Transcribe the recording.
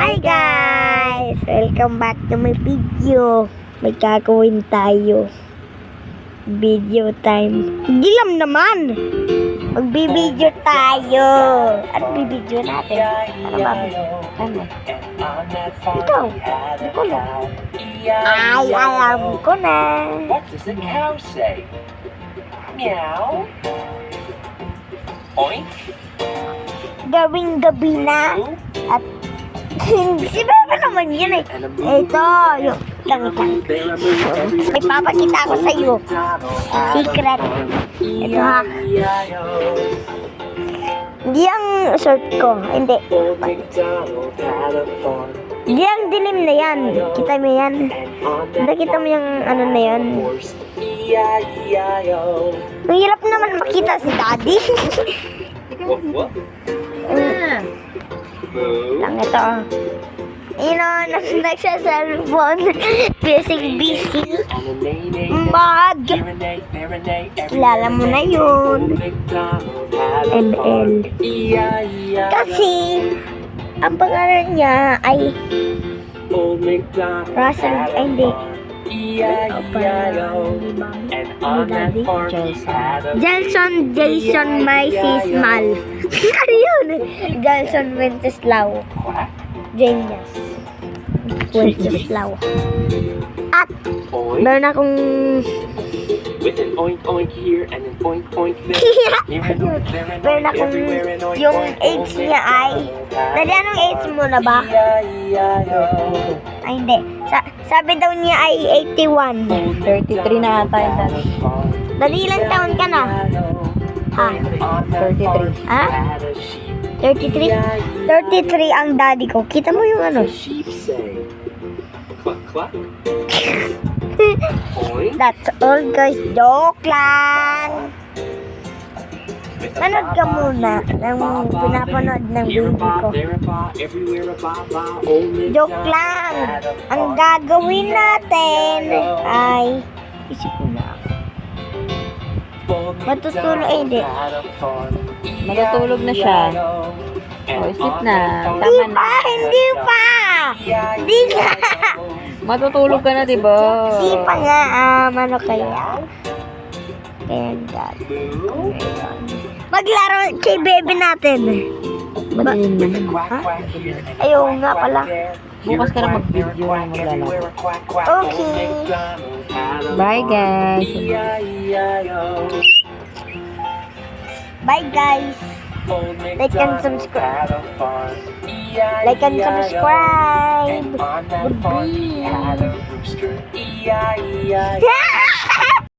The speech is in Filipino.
Hi guys! Welcome back to my video. May gagawin tayo. Video time. Gilam naman! Magbibideo tayo. Ano bibideo natin? Ano ba? Ano? Ito. Hindi ko na. Ay, alam ko na. What does a cow say? Meow. Oink. Gawing gabi na. At si Bebe naman yun eh. Ito, yung langit. May papakita ako sa iyo. Secret. Ito ha. Hindi ang short ko. Hindi. Hindi ang dilim na yan. Kita mo yan. Nakita mo yung ano na yan. Ang hirap naman makita si Daddy. Lang ito. Ayun o, nagsa-cellphone. Busy. Mag. Kilala mo na yun. ML. Kasi, ang pangalan niya ay Russell. Ay, hindi. Jelson Jason Macy's Mal. Ano yun? Jelson Wenceslao Genius Wenceslao. At meron akong with an oink oink here and an oink oink there. meron akong yung age niya ay dali, anong age mo na ba? Ay hindi, sabi daw niya ay 81. 33 na ata yung dati. Dali, ilang taon ka na? Ha? 33. Ha? 33? 33 ang daddy ko. Kita mo yung ano? Sheep say. Cluck cluck. Oink. That's all guys. Joke lang. Manood ka muna ng pinapanood ng video ko. Joke lang. Ang gagawin natin ay isip ko na. Matutulog ay hindi. Matutulog na siya. O, isip na. Hindi Tama na. pa, hindi pa. Hindi nga. Matutulog ka na, diba? Hindi pa nga. Ano kaya? Kaya maglaro kay baby natin. Madilim na. Ha? Ayaw nga pala. Bukas ka na mag-video na maglalaro. Okay. Bye, guys. Bye guys. Like and subscribe. Like and subscribe. Goodbye.